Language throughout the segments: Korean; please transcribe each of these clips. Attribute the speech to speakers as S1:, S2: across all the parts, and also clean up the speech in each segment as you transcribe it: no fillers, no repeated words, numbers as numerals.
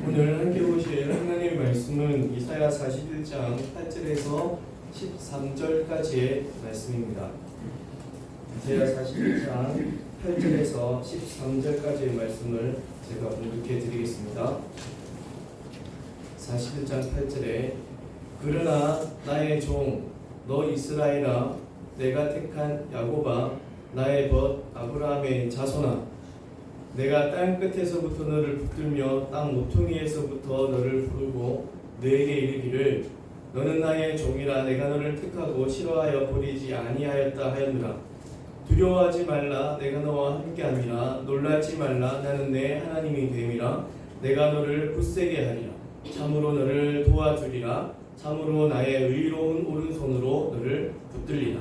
S1: 오늘 함께 보실 하나님의 말씀은 이사야 41장 8절에서 13절까지의 말씀입니다. 이사야 41장 8절에서 13절까지의 말씀을 제가 봉독해 드리겠습니다. 41장 8절에 그러나 나의 종 너 이스라엘아 내가 택한 야곱아 나의 벗 아브라함의 자손아 내가 땅 끝에서부터 너를 붙들며 땅 모퉁이에서부터 너를 부르고 너에게 이르기를 너는 나의 종이라 내가 너를 택하고 싫어하여 버리지 아니하였다 하였느라 두려워하지 말라 내가 너와 함께함이라 놀라지 말라 나는 내 하나님이 됨이라 내가 너를 굳세게 하리라 참으로 너를 도와주리라 참으로 나의 의로운 오른손으로 너를 붙들리라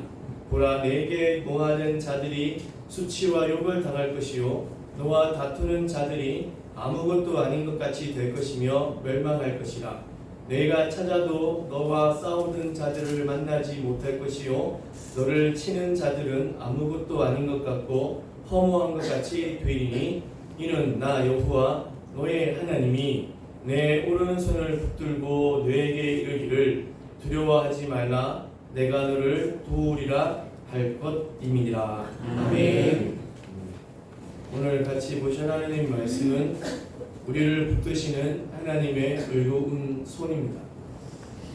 S1: 보라 내게 노하는 자들이 수치와 욕을 당할 것이요 너와 다투는 자들이 아무것도 아닌 것 같이 될 것이며 멸망할 것이라 내가 찾아도 너와 싸우는 자들을 만나지 못할 것이요 너를 치는 자들은 아무것도 아닌 것 같고 허무한 것 같이 되리니 이는 나 여호와 너의 하나님이 내 오른손을 붙들고 너에게 이르기를 두려워하지 말라 내가 너를 도우리라 할 것임이니라. 아멘. 오늘 같이 보실 하나님의 말씀은 우리를 붙드시는 하나님의 의로운 손입니다.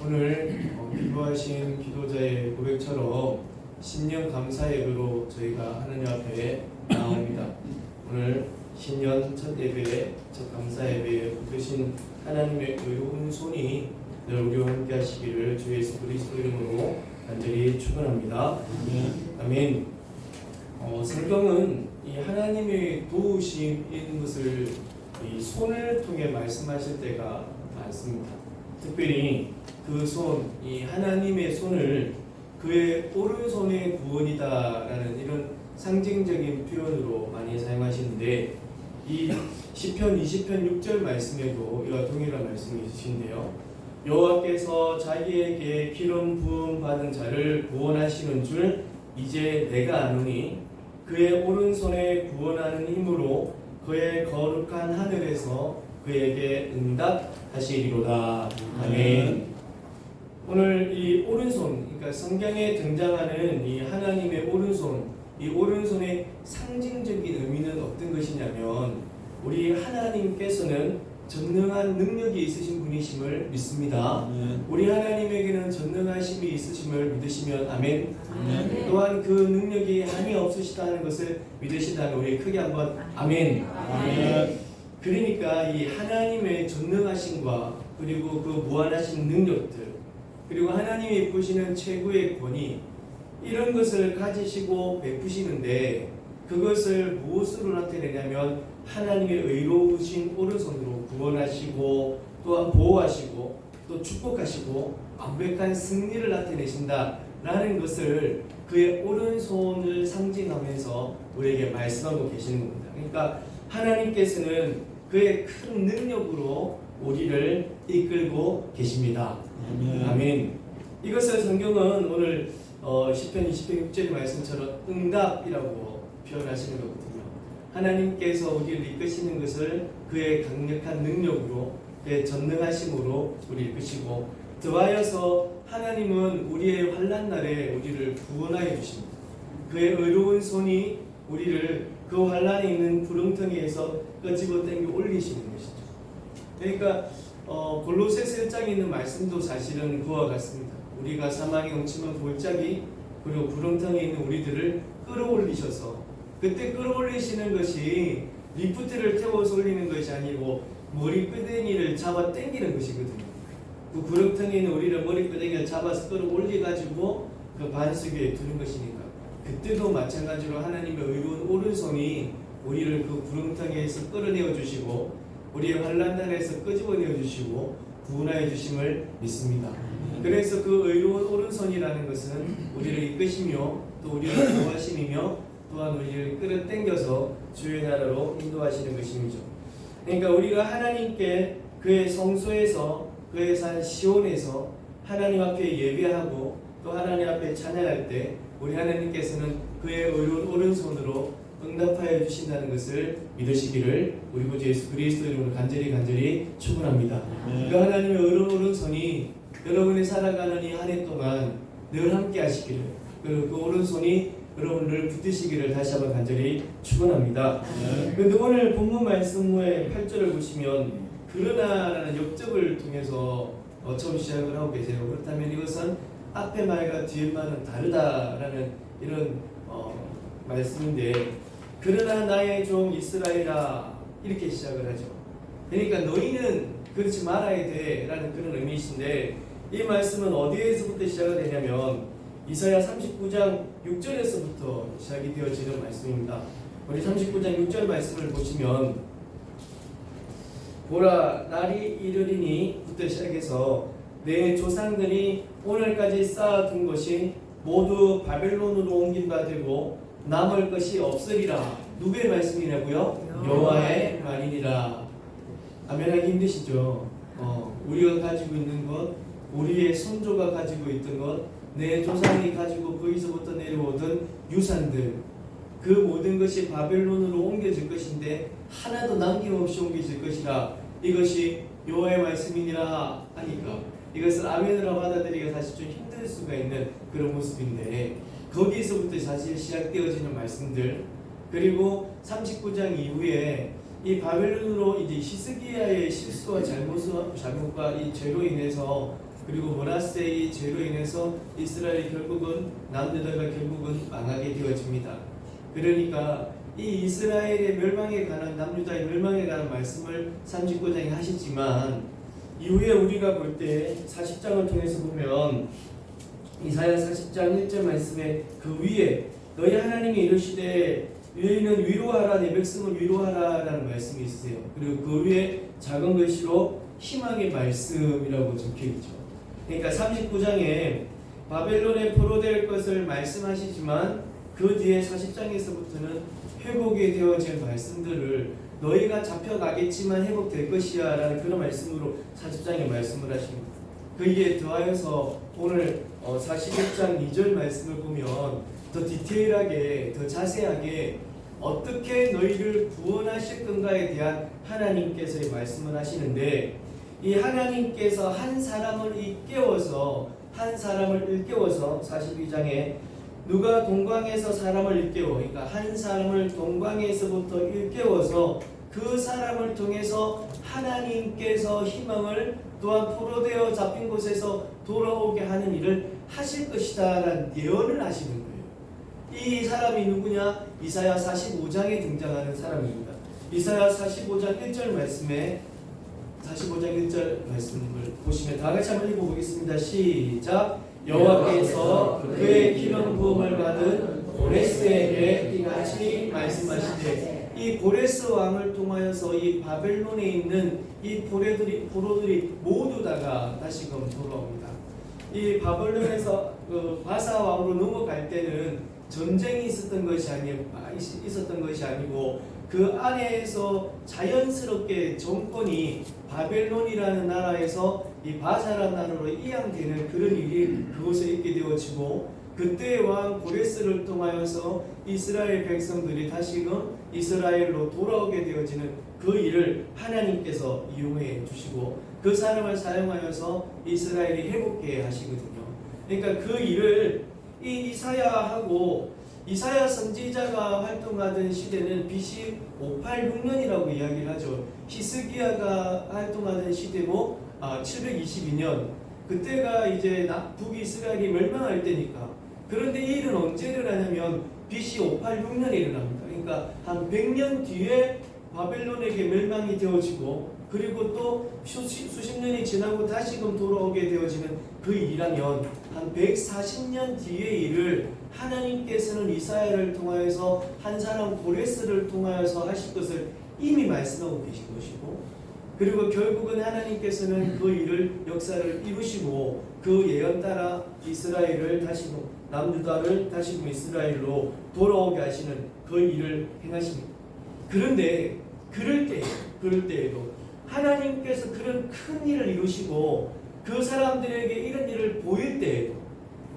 S1: 오늘 기도하신 기도자의 고백처럼 신년 감사의 의로 저희가 하나님 앞에 나옵니다. 오늘 신년 첫 예배에 첫 감사 예배에 붙드신 하나님의 의로운 손이 늘 우리와 함께 하시기를 주 예수 그리스도 이름으로 간절히 축원합니다. 아멘. 성경은 이 하나님의 도우심인 것을 이 손을 통해 말씀하실 때가 많습니다. 특별히 그 손, 이 하나님의 손을 그의 오른손의 구원이다라는 이런 상징적인 표현으로 많이 사용하시는데 이 시편 20편 6절 말씀에도 이와 동일한 말씀이 있으신데요. 여호와께서 자기에게 기름 부음 받은 자를 구원하시는 줄 이제 내가 아노니 그의 오른손에 구원하는 힘으로 그의 거룩한 하늘에서 그에게 응답하시리로다. 아멘. 오늘 이 오른손, 그러니까 성경에 등장하는 이 하나님의 오른손, 이 오른손의 상징적인 의미는 어떤 것이냐면 우리 하나님께서는 전능한 능력이 있으신 분이심을 믿습니다. 우리 하나님에게는 전능하심이 있으심을 믿으시면 아멘. 또한 그 능력이 한이 없으시다는 것을 믿으시다면 우리 크게 한번 아멘. 그러니까 이 하나님의 전능하심과 그리고 그 무한하신 능력들 그리고 하나님이 베푸시는 최고의 권위 이런 것을 가지시고 베푸시는데 그것을 무엇으로 나타내냐면 하나님의 의로우신 오른손으로 구원하시고 또한 보호하시고 또 축복하시고 완벽한 승리를 나타내신다라는 것을 그의 오른손을 상징하면서 우리에게 말씀하고 계시는 겁니다. 그러니까 하나님께서는 그의 큰 능력으로 우리를 이끌고 계십니다. 아멘. 이것을 성경은 오늘 시편 20편 6절의 말씀처럼 응답이라고 표현하시는 거거든요. 하나님께서 우리를 이끄시는 것을 그의 강력한 능력으로 그의 전능하심으로 우리를 이끄시고 더하여서 하나님은 우리의 환난 날에 우리를 구원하여 주십니다. 그의 의로운 손이 우리를 그 환난에 있는 구렁텅이에서 끄집어 당겨 올리시는 것이죠. 그러니까 골로새서 1장에 있는 말씀도 사실은 그와 같습니다. 우리가 사망에 엉치면 골짜기 그리고 구렁텅이에 있는 우리들을 끌어올리셔서 그때 끌어올리시는 것이 리프트를 태워서 올리는 것이 아니고 머리끄댕이를 잡아 당기는 것이거든요. 그 구렁텅이에 있는 우리를 머리끄댕이를 잡아서 끌어올려가지고 그 반석 위에 두는 것이니까 그때도 마찬가지로 하나님의 의로운 오른손이 우리를 그 구렁텅이에서 끌어내어 주시고 우리의 환난날에서 끄집어내어 주시고 구원하여 주심을 믿습니다. 그래서 그 의로운 오른손이라는 것은 우리를 이끄시며 또 우리를 보호하심이며 또한 우리를 끌어당겨서 주의 나라로 인도하시는 것이죠. 그러니까 우리가 하나님께 그의 성소에서 그의 산 시온에서 하나님 앞에 예배하고 또 하나님 앞에 찬양할 때 우리 하나님께서는 그의 의로운 오른손으로 응답하여 주신다는 것을 믿으시기를 우리 구주 예수 그리스도 이름으로 간절히 축원합니다. 그 하나님의 오른손이 여러분이 살아가는 이 한 해 동안 늘 함께 하시기를, 그리고 그 오른손이 여러분을 붙드시기를 다시 한번 간절히 축원합니다. 오늘 본문 말씀의 8절을 보시면 그러나라는 역접을 통해서 처음 시작을 하고 계세요. 그렇다면 이것은 앞의 말과 뒤의 말은 다르다라는 이런 말씀인데, 그러나 나의 종 이스라엘아 이렇게 시작을 하죠. 그러니까 너희는 그렇지 말아야 돼 라는 그런 의미이신데, 이 말씀은 어디에서부터 시작이 되냐면 이사야 39장 6절에서부터 시작이 되어지는 말씀입니다. 우리 39장 6절 말씀을 보시면 보라 날이 이르리니 부터 시작해서 내 조상들이 오늘까지 쌓아둔 것이 모두 바벨론으로 옮긴 바 되고 남을 것이 없으리라. 누구의 말씀이냐고요? 여호와의 말이니라. 아멘하기 힘드시죠? 우리가 가지고 있는 것, 우리의 선조가 가지고 있던 것, 내 조상이 가지고 거기서부터 내려오던 유산들, 그 모든 것이 바벨론으로 옮겨질 것인데 하나도 남김없이 옮겨질 것이라. 이것이 여호와의 말씀이니라 하니까 이것을 아멘으로 받아들이기가 사실 좀 힘들 수가 있는 그런 모습인데, 거기서부터 사실 시작되어지는 말씀들, 그리고 39장 이후에 이 바벨론으로 이제 히스기야의 실수와 잘못과 이 죄로 인해서, 그리고 므낫세의 죄로 인해서 이스라엘이 결국은 남유다가 결국은 망하게 되어집니다. 그러니까 이 이스라엘의 멸망에 관한, 남유다의 멸망에 관한 말씀을 39장에 하시지만 이후에 우리가 볼 때 40장을 통해서 보면 이사야 40장 1절 말씀에 그 위에 너희 하나님이 이르시되 너희는 위로하라 내 백성을 위로하라 라는 말씀이 있으세요. 그리고 그 위에 작은 글씨로 희망의 말씀이라고 적혀있죠. 그러니까 39장에 바벨론에 포로될 것을 말씀하시지만 그 뒤에 40장에서부터는 회복이 되어질 말씀들을 너희가 잡혀가겠지만 회복될 것이야 라는 그런 말씀으로 40장에 말씀을 하십니다. 거기에 더하여서 오늘 41장 2절 말씀을 보면 더 디테일하게, 더 자세하게 어떻게 너희를 구원하실 건가에 대한 하나님께서의 말씀을 하시는데, 이 하나님께서 한 사람을 일깨워서 42장에 누가 동광에서 사람을 일깨워, 그러니까 한 사람을 동광에서부터 일깨워서 그 사람을 통해서 하나님께서 희망을 또한 포로되어 잡힌 곳에서 돌아오게 하는 일을 하실 것이다 라는 예언을 하시는 거예요. 이 사람이 누구냐? 이사야 45장에 등장하는 사람입니다. 이사야 45장 1절 말씀에 45장 1절 말씀을 보시면 다 같이 한번 읽어보겠습니다. 시작. 여호와께서 그의 기름 부음을 받은 고레스에게 이같이 말씀하시되, 이 고레스 왕을 통하여서 이 바벨론에 있는 이 포로들이 모두 다가 다시금 돌아옵니다. 이 바벨론에서 바사 왕으로 넘어갈 때는 전쟁이 있었던 것이 아니고 그 안에서 자연스럽게 정권이 바벨론이라는 나라에서 이 바사라는 나라로 이양되는 그런 일이 그곳에 있게 되어지고, 그때 왕 고레스를 통하여서 이스라엘 백성들이 다시금 이스라엘로 돌아오게 되어지는 그 일을 하나님께서 이용해 주시고 그 사람을 사용하여서 이스라엘이 회복해 하시거든요. 그러니까 그 일을 이 이사야 선지자가 활동하던 시대는 BC 586년이라고 이야기를 하죠. 히스기야가 활동하던 시대고 722년, 그때가 이제 북이스라엘이 멸망할 때니까. 그런데 이 일은 언제 일어나냐면 BC 586년에 일어납니다. 그러니까 한 100년 뒤에 바벨론에게 멸망이 되어지고, 그리고 또 수십 년이 지나고 다시금 돌아오게 되어지는 그 일이라면 한 140년 뒤의 일을 하나님께서는 이사야를 통하여서 한 사람 고레스를 통하여서 하실 것을 이미 말씀하고 계신 것이고, 그리고 결국은 하나님께서는 그 일을 역사를 이루시고 그 예언 따라 이스라엘을 다시금 남유다를 다시금 이스라엘로 돌아오게 하시는 그 일을 행하십니다. 그런데 그럴 때에도 하나님께서 그런 큰 일을 이루시고 그 사람들에게 이런 일을 보일 때에도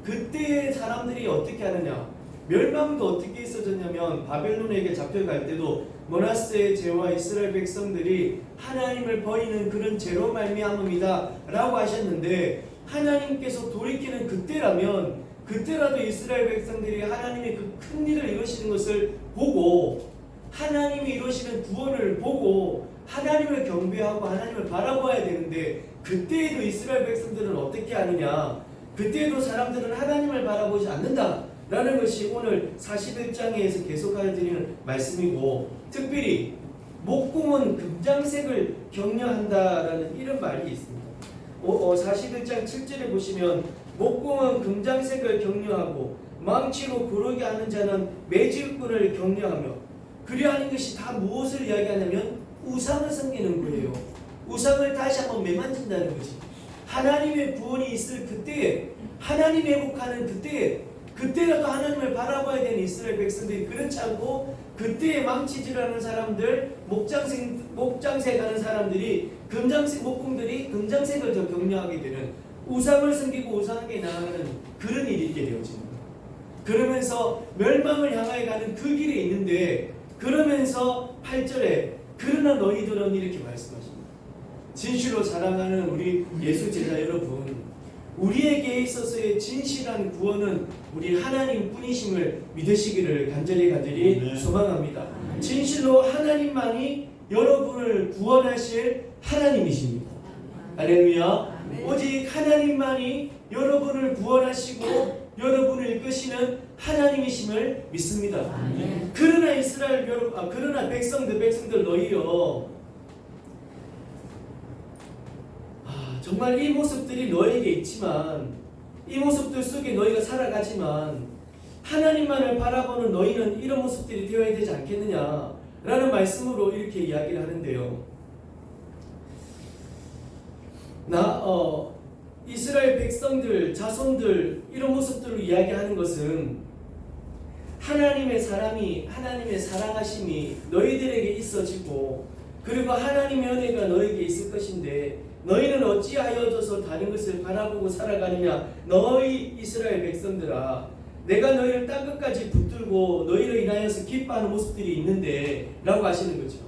S1: 그때의 사람들이 어떻게 하느냐? 멸망도 어떻게 있어졌냐면 바벨론에게 잡혀갈 때도 므낫세의 죄와 이스라엘 백성들이 하나님을 버리는 그런 죄로 말미암음이다 라고 하셨는데, 하나님께서 돌이키는 그때라도 이스라엘 백성들이 하나님의 그 큰 일을 이루시는 것을 보고, 하나님이 이루시는 구원을 보고 하나님을 경배하고 하나님을 바라봐야 되는데, 그때에도 이스라엘 백성들은 어떻게 하느냐, 그때에도 사람들은 하나님을 바라보지 않는다 라는 것이 오늘 41장에서 계속하여 드리는 말씀이고, 특별히 목공은 금장색을 격려한다라는 이런 말이 있습니다. 41장 7절에 보시면 목공은 금장색을 격려하고 망치로 고르게 하는 자는 매질꾼을 격려하며, 그리하는 것이 다 무엇을 이야기하냐면 우상을 섬기는 거예요. 우상을 다시 한번 매만진다는 거지. 하나님의 구원이 있을 그때에, 하나님 회복하는 그때에, 그때라도 하나님을 바라봐야 되는 이스라엘 백성들이 그렇지 않고, 그때에 망치질하는 사람들, 목장색 하는 사람들이, 목공들이 금장색을 더 격려하게 되는, 우상을 섬기고 우상에게 나아가는 그런 일이 있게 되어집니다. 그러면서 멸망을 향하여 가는 그 길에 있는데, 그러면서 8절에 그러나 너희들은 이렇게 말씀하십니다. 진실로 사랑하는 우리 예수 제자 여러분, 우리에게 있어서의 진실한 구원은 우리 하나님 뿐이심을 믿으시기를 간절히 소망합니다. 진실로 하나님만이 여러분을 구원하실 하나님이십니다. 할렐루야. 오직 하나님만이 여러분을 구원하시고 여러분을 이끄시는 하나님이심을 믿습니다. 그러나 백성들 너희요, 정말 이 모습들이 너에게 있지만, 이 모습들 속에 너희가 살아가지만, 하나님만을 바라보는 너희는 이런 모습들이 되어야 되지 않겠느냐 라는 말씀으로 이렇게 이야기를 하는데요. 이스라엘 백성들, 자손들 이런 모습들을 이야기하는 것은 하나님의 사랑하심이 너희들에게 있어지고, 그리고 하나님의 은혜가 너에게 있을 것인데, 너희는 어찌하여져서 다른 것을 바라보고 살아가느냐. 너희 이스라엘 백성들아, 내가 너희를 땅끝까지 붙들고 너희를 인하여서 기뻐하는 모습들이 있는데 라고 하시는 거죠.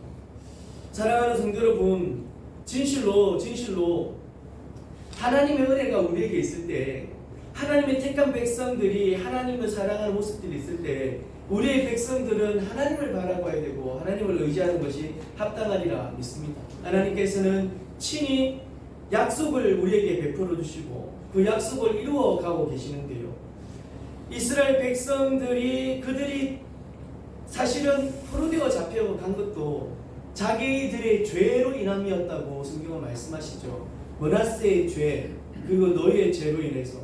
S1: 사랑하는 성도 여러분, 진실로 하나님의 은혜가 우리에게 있을 때, 하나님의 택한 백성들이 하나님을 사랑하는 모습들이 있을 때, 우리의 백성들은 하나님을 바라봐야 되고 하나님을 의지하는 것이 합당하리라 믿습니다. 하나님께서는 친히 약속을 우리에게 베풀어 주시고 그 약속을 이루어가고 계시는데요. 이스라엘 백성들이 그들이 사실은 포로되어 잡혀간 것도 자기들의 죄로 인함이었다고 성경은 말씀하시죠. 므낫세의 죄, 그리고 너희의 죄로 인해서,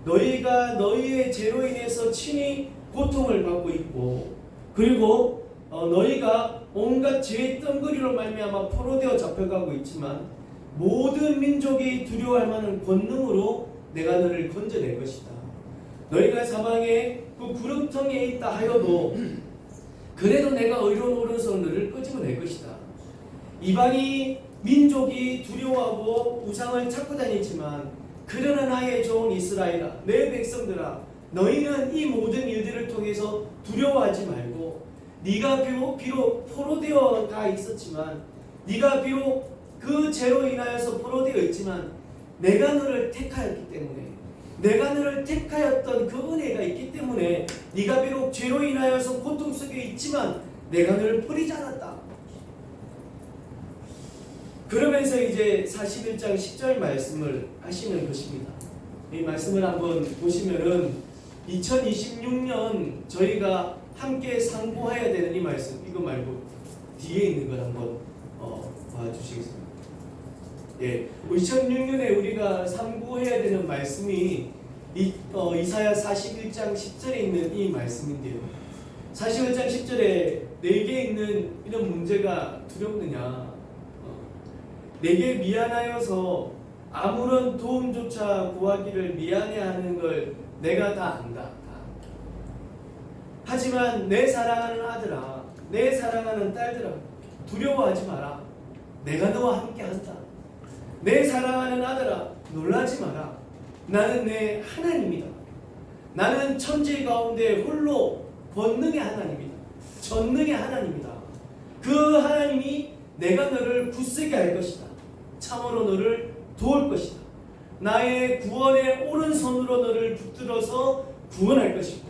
S1: 너희가 너희의 죄로 인해서 친히 고통을 받고 있고, 그리고 너희가 온갖 죄의 덩거리로 말미암아 포로되어 잡혀가고 있지만, 모든 민족이 두려워할 만한 권능으로 내가 너를 건져낼 것이다. 너희가 사방에 그 구름텅에 있다 하여도 그래도 내가 의로운 오른손을 너를 끄집어낼 것이다. 이방이 민족이 두려워하고 우상을 찾고 다니지만, 그러나 나의 종 이스라엘아, 내 백성들아, 너희는 이 모든 일들을 통해서 두려워하지 말고, 네가 비록 포로되어 가 있었지만, 네가 비록 그 죄로 인하여서 포로되어 있지만, 내가 너를 택하였기 때문에, 내가 너를 택하였던 그 은혜가 있기 때문에, 네가 비록 죄로 인하여서 고통 속에 있지만 내가 너를 버리지 않았다. 그러면서 이제 41장 10절 말씀을 하시는 것입니다. 이 말씀을 한번 보시면은 2026년 저희가 함께 상고해야 되는 이 말씀, 이거 말고 뒤에 있는 걸 한번 봐주시겠습니다. 예, 2006년에 우리가 상고해야 되는 말씀이 이사야 41장 10절에 있는 이 말씀인데요. 41장 10절에 내게 있는 이런 문제가 두렵느냐, 내게 미안하여서 아무런 도움조차 구하기를 미안해하는 걸 내가 다 안다. 하지만 내 사랑하는 아들아, 내 사랑하는 딸들아, 두려워하지 마라. 내가 너와 함께한다. 내 사랑하는 아들아, 놀라지 마라. 나는 내 하나님이다. 나는 천지 가운데 홀로 권능의 하나님이다. 전능의 하나님이다. 그 하나님이 내가 너를 굳세게 할 것이다. 참으로 너를 도울 것이다. 나의 구원의 오른손으로 너를 붙들어서 구원할 것이고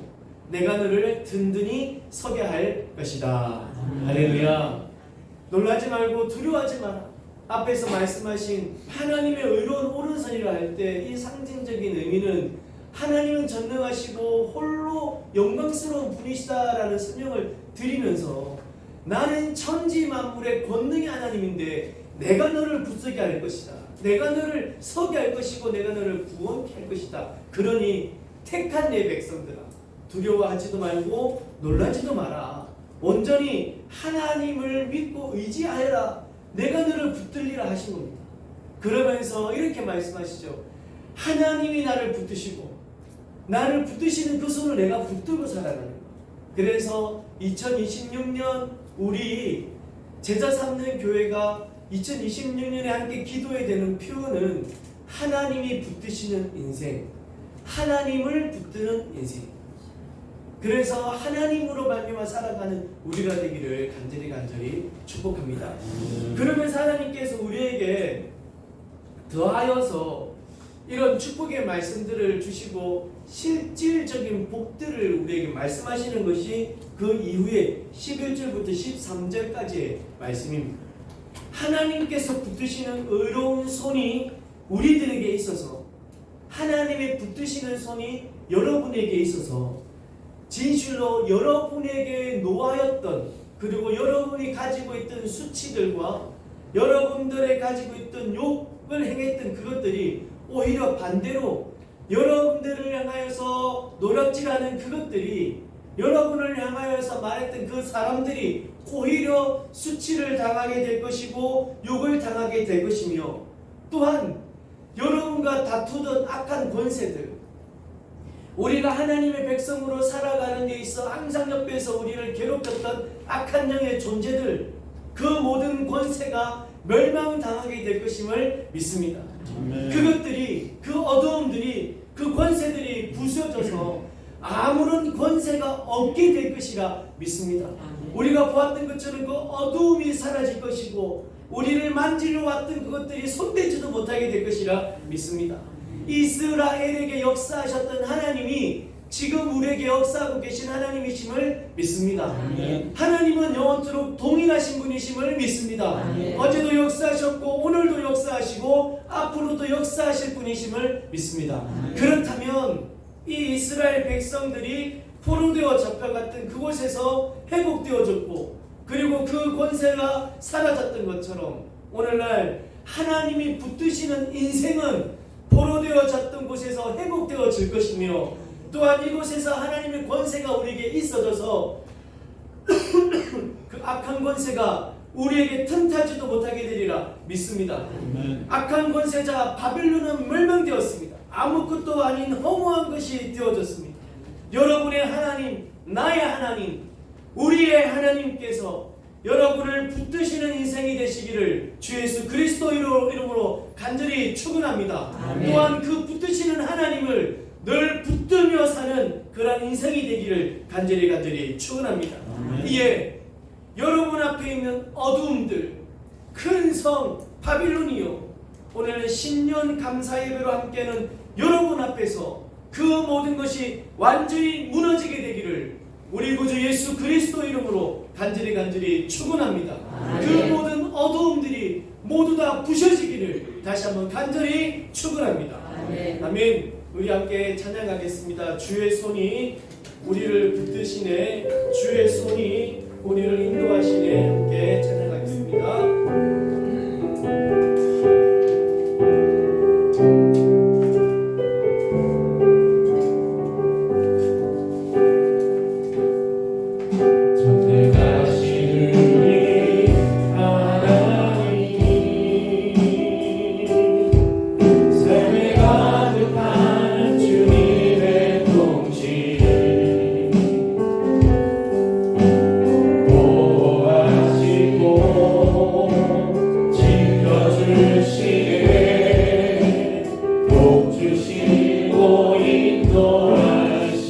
S1: 내가 너를 든든히 서게 할 것이다. 할렐루야. 놀라지 말고 두려워하지 마라. 앞에서 말씀하신 하나님의 의로운 오른손이라 할 때 이 상징적인 의미는 하나님은 전능하시고 홀로 영광스러운 분이시다라는 설명을 드리면서 나는 천지 만물의 권능의 하나님인데 내가 너를 굳세게 할 것이다. 내가 너를 서게 할 것이고 내가 너를 구원케 할 것이다. 그러니 택한 내 백성들아 두려워하지도 말고 놀라지도 마라. 온전히 하나님을 믿고 의지하여라. 내가 너를 붙들리라 하신 겁니다. 그러면서 이렇게 말씀하시죠. 하나님이 나를 붙드시고 나를 붙드시는 그 손을 내가 붙들고 살아가는 거예요. 그래서 2026년 우리 제자 삼는 교회가 2026년에 함께 기도해야 되는 표현은 하나님이 붙드시는 인생, 하나님을 붙드는 인생. 그래서 하나님으로 말미암아 살아가는 우리가 되기를 간절히 축복합니다. 그러면서 하나님께서 우리에게 더하여서 이런 축복의 말씀들을 주시고 실질적인 복들을 우리에게 말씀하시는 것이 그 이후에 11절부터 13절까지의 말씀입니다. 하나님께서 붙드시는 의로운 손이 우리들에게 있어서 하나님의 붙드시는 손이 여러분에게 있어서 진실로 여러분에게 노하였던 그리고 여러분이 가지고 있던 수치들과 여러분들의 가지고 있던 욕을 행했던 그것들이 오히려 반대로 여러분들을 향하여서 노략질하는 그것들이 여러분을 향하여서 말했던 그 사람들이 오히려 수치를 당하게 될 것이고 욕을 당하게 될 것이며 또한 여러분과 다투던 악한 권세들 우리가 하나님의 백성으로 살아가는 데 있어 항상 옆에서 우리를 괴롭혔던 악한 영의 존재들 그 모든 권세가 멸망당하게 될 것임을 믿습니다. 그것들이 그 어두움들이 그 권세들이 부서져서 아무런 권세가 없게 될 것이라 믿습니다. 우리가 보았던 것처럼 그 어두움이 사라질 것이고 우리를 만지러 왔던 그것들이 손대지도 못하게 될 것이라 믿습니다. 이스라엘에게 역사하셨던 하나님이 지금 우리에게 역사하고 계신 하나님이심을 믿습니다. 하나님은 영원토록 동일하신 분이심을 믿습니다. 어제도 역사하셨고 오늘도 역사하시고 앞으로도 역사하실 분이심을 믿습니다. 그렇다면 이 이스라엘 백성들이 포로되어 잡혀갔던 그곳에서 회복되어졌고 그리고 그 권세가 사라졌던 것처럼 오늘날 하나님이 붙드시는 인생은 포로되어졌던 곳에서 회복되어질 것이며 또한 이곳에서 하나님의 권세가 우리에게 있어져서 그 악한 권세가 우리에게 틈타지도 못하게 되리라 믿습니다. 악한 권세자 바벨론은 멸망되었습니다. 아무것도 아닌 허무한 것이 되어졌습니다. 여러분의 하나님, 나의 하나님, 우리의 하나님께서 여러분을 붙드시는 인생이 되시기를 주 예수 그리스도 이름으로 간절히 축원합니다. 또한 그 붙드시는 하나님을 늘 붙들며 사는 그러한 인생이 되기를 간절히 축원합니다. 이에 여러분 앞에 있는 어두움들, 큰 성 바빌론이요 오늘은 신년 감사 예배로 함께하는 여러분 앞에서 그 모든 것이 완전히 무너지게 되기를 우리 구주 예수 그리스도 이름으로 간절히 축원합니다. 그 모든 어두움들이 모두 다 부셔지기를 다시 한번 간절히 축원합니다. 아멘. 우리 함께 찬양하겠습니다. 주의 손이 우리를 붙드시네, 주의 손이 우리를 인도하시네. 함께 찬양하겠습니다.
S2: 주시고 인도하시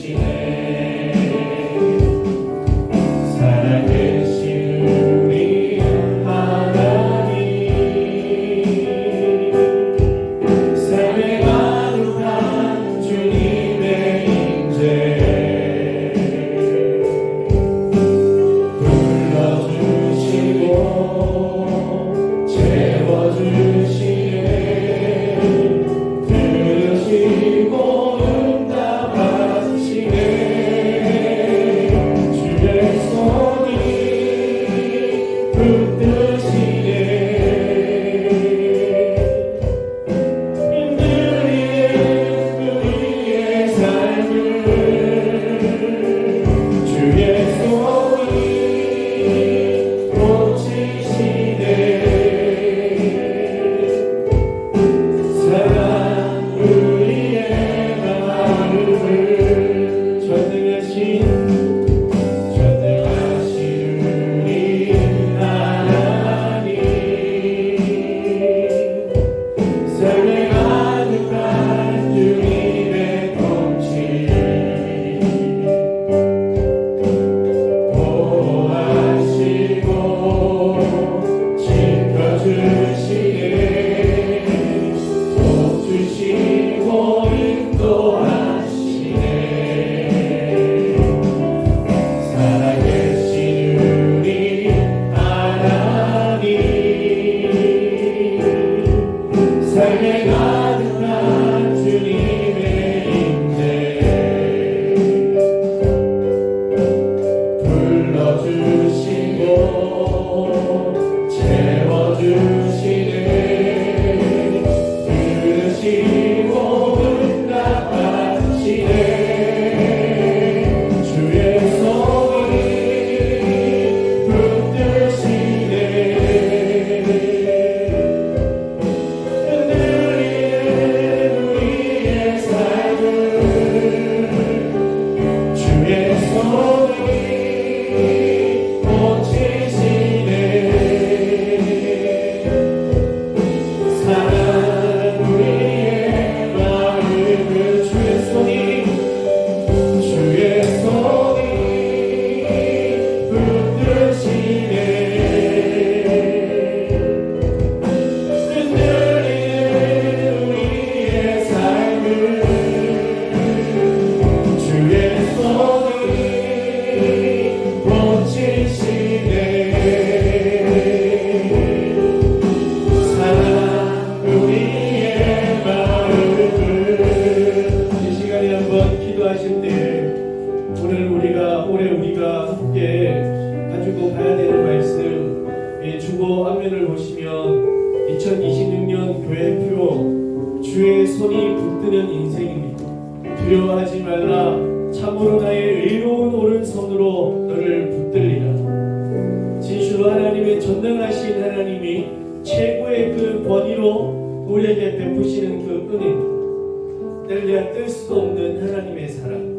S1: 주의 손이 붙드는 인생입니다. 두려워하지 말라. 참으로 나의 의로운 오른손으로 너를 붙들리라. 진실로 하나님의 전능하신 하나님이 최고의 그 권위로 우리에게 베푸시는 그 은혜입니다. 뗄래야 뗄 수도 없는 하나님의 사랑.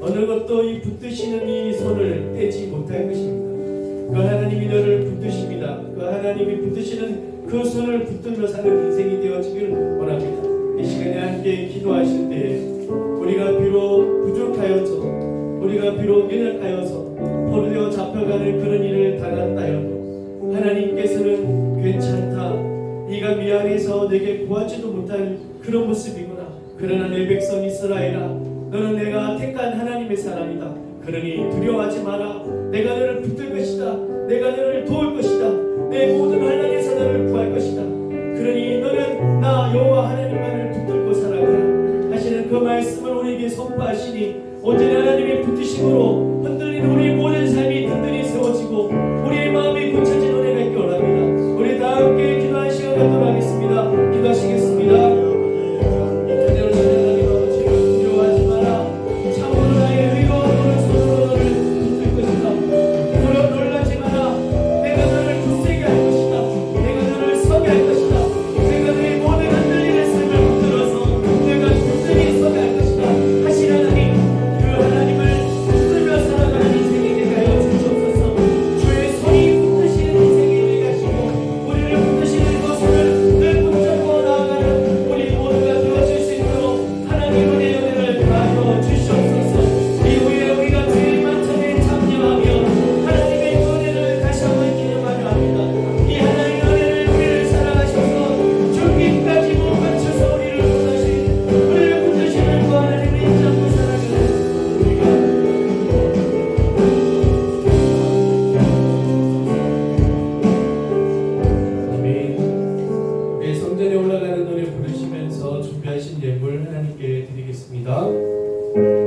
S1: 어느 것도 이 붙드시는 이 손을 떼지 못할 것입니다. 그 하나님이 너를 붙드십니다. 그 하나님이 붙드시는 그 손을 붙들며 사는 인생이 되어지길 원합니다. 이 시간에 함께 기도하실 때 우리가 비록 부족하여서, 우리가 비록 연약하여서 홀려 잡혀가는 그런 일을 당한다 해도 하나님께서는 괜찮다, 네가 미안해서 내게 구하지도 못할 그런 모습이구나. 그러나 내 백성 이스라엘아, 너는 내가 택한 하나님의 사람이다. 그러니 두려워하지 마라. 내가 너를 붙들 것이다. 내가 너를 도울 것이다. 내 모든 환난에서 너를 구할 것이다. 그러니 너는 나 여호와 하나님만을 붙들고 살아가라 하시는 그 말씀을 우리에게 선포하시니 온전히 하나님의 붙드심으로 흔들린 우리의 모든 삶이 든든히 세워지고 우리의 마음이 굳혀진 은혜가 있기 원합니다. 우리 다 함께 기도할 시간 갖도록 하겠습니다. 기도하시겠습니다. 주의 있습니다.